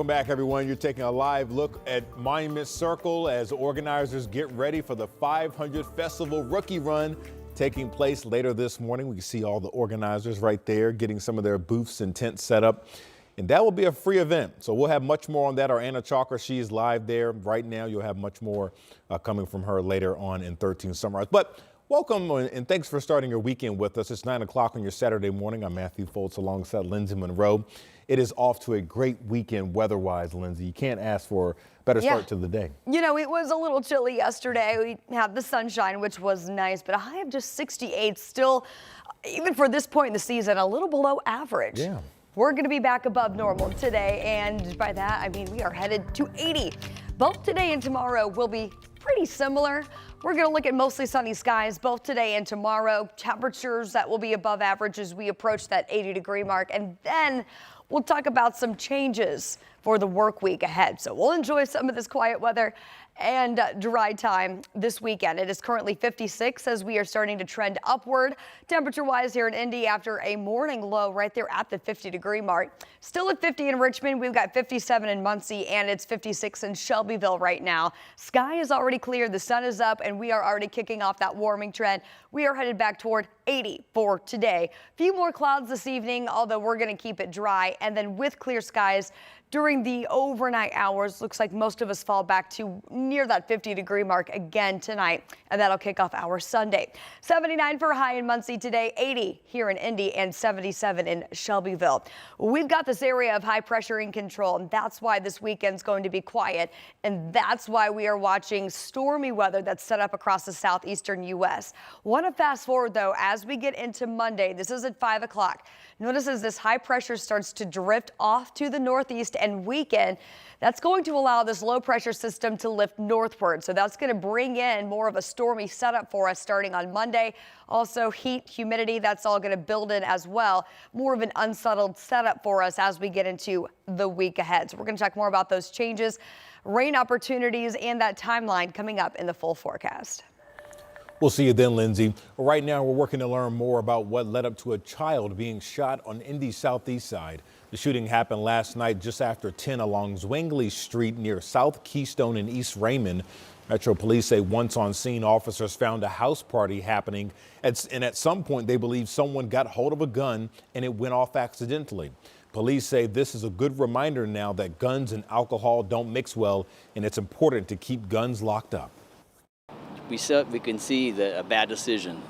Welcome back, everyone. You're taking a live look at Monument Circle as organizers get ready for the 500 Festival Rookie Run taking place later this morning. We can see all the organizers right there getting some of their booths and tents set up. And that will be a free event. So we'll have much more on that. Our Anna Chalker, she is live there right now. You'll have much more coming from her later on in 13 Sunrise. But welcome and thanks for starting your weekend with us. It's 9 o'clock on your Saturday morning. I'm Matthew Foltz alongside Lindsay Monroe. It is off to a great weekend weather-wise, Lindsay. You can't ask for a better start to the day. You know, it was a little chilly yesterday. We had the sunshine, which was nice, but a high of just 68 still, even for this point in the season, a little below average. Yeah. We're going to be back above normal today, and by that, I mean we are headed to 80. Both today and tomorrow will be pretty similar. We're going to look at mostly sunny skies both today and tomorrow. Temperatures that will be above average as we approach that 80-degree mark, and then we'll talk about some changes for the work week ahead. So we'll enjoy some of this quiet weather and dry time this weekend. It is currently 56 as we are starting to trend upward temperature wise here in Indy after a morning low right there at the 50-degree mark. Still at 50 in Richmond. We've got 57 in Muncie and it's 56 in Shelbyville right now. Sky is already clear. The sun is up and we are already kicking off that warming trend. We are headed back toward 80 for today. Few more clouds this evening, although we're going to keep it dry. And then with clear skies during the overnight hours, looks like most of us fall back to near that 50-degree mark again tonight, and that'll kick off our Sunday. 79 for a high in Muncie today, 80 here in Indy, and 77 in Shelbyville. We've got this area of high pressure in control, and that's why this weekend's going to be quiet, and that's why we are watching stormy weather that's set up across the southeastern U.S. Want to fast forward, though, as we get into Monday. This is at 5 o'clock. Notice as this high pressure starts to drift off to the northeast and weaken, that's going to allow this low pressure system to lift northward. So that's going to bring in more of a stormy setup for us starting on Monday. Also heat, humidity, that's all going to build in as well. More of an unsettled setup for us as we get into the week ahead. So we're going to talk more about those changes, rain opportunities, and that timeline coming up in the full forecast. We'll see you then, Lindsay. Right now, we're working to learn more about what led up to a child being shot on Indy's southeast side. The shooting happened last night just after 10 along Zwingli Street near South Keystone and East Raymond. Metro Police say once on scene, officers found a house party happening, and at some point they believe someone got hold of a gun and it went off accidentally. Police say this is a good reminder now that guns and alcohol don't mix well, and it's important to keep guns locked up. We can see that a bad decision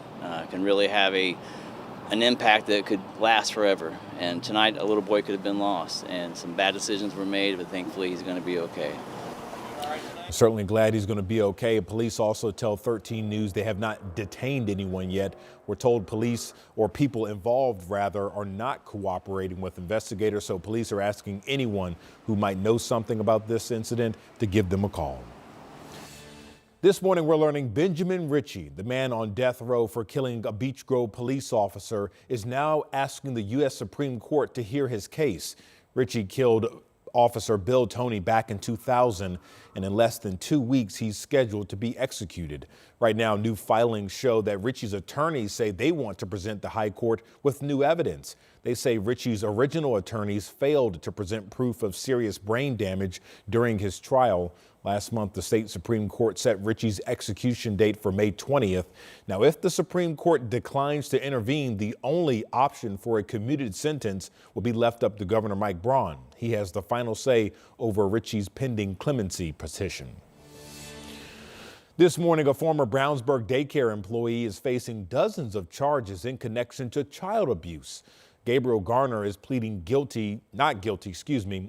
can really have an impact that could last forever. And tonight, a little boy could have been lost, and some bad decisions were made, but thankfully he's going to be okay. Certainly glad he's going to be okay. Police also tell 13 News they have not detained anyone yet. We're told police, or people involved rather, are not cooperating with investigators, so police are asking anyone who might know something about this incident to give them a call. This morning, we're learning Benjamin Ritchie, the man on death row for killing a Beech Grove police officer, is now asking the U.S. Supreme Court to hear his case. Ritchie killed Officer Bill Toney back in 2000, and in less than 2 weeks, he's scheduled to be executed. Right now, new filings show that Ritchie's attorneys say they want to present the high court with new evidence. They say Ritchie's original attorneys failed to present proof of serious brain damage during his trial. Last month, the state Supreme Court set Ritchie's execution date for May 20th. Now, if the Supreme Court declines to intervene, the only option for a commuted sentence will be left up to Governor Mike Braun. He has the final say over Ritchie's pending clemency petition. This morning, a former Brownsburg daycare employee is facing dozens of charges in connection to child abuse. Gabriel Garner is pleading not guilty,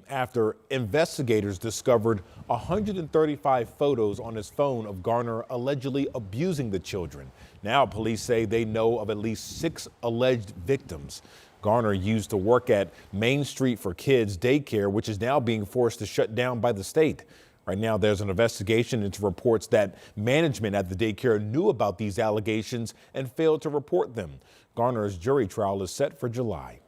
after investigators discovered 135 photos on his phone of Garner allegedly abusing the children. Now police say they know of at least 6 alleged victims. Garner used to work at Main Street for Kids Daycare, which is now being forced to shut down by the state. Right now, there's an investigation into reports that management at the daycare knew about these allegations and failed to report them. Garner's jury trial is set for July.